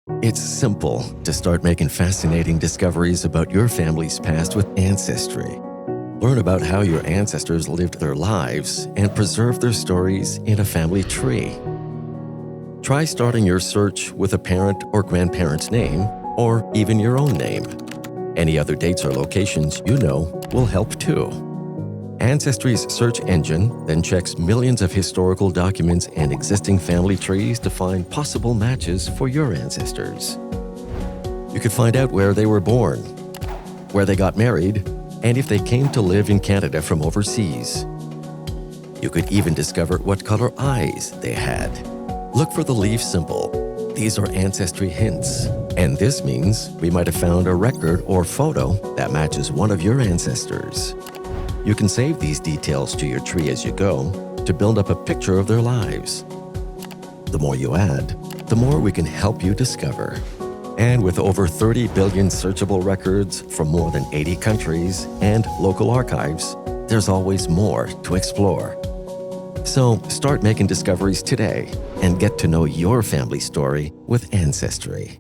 It's simple to start making fascinating discoveries about your family's past with Ancestry. Learn about how your ancestors lived their lives and preserve their stories in a family tree. Try starting your search with a parent or grandparent's name, or even your own name. Any other dates or locations you know will help too. Ancestry's search engine then checks millions of historical documents and existing family trees to find possible matches for your ancestors. You could find out where they were born, where they got married, and if they came to live in Canada from overseas. You could even discover what color eyes they had. Look for the leaf symbol. These are Ancestry hints, and this means we might have found a record or photo that matches one of your ancestors. You can save these details to your tree as you go to build up a picture of their lives. The more you add, the more we can help you discover. And with over 30 billion searchable records from more than 80 countries and local archives, there's always more to explore. So start making discoveries today and get to know your family story with Ancestry.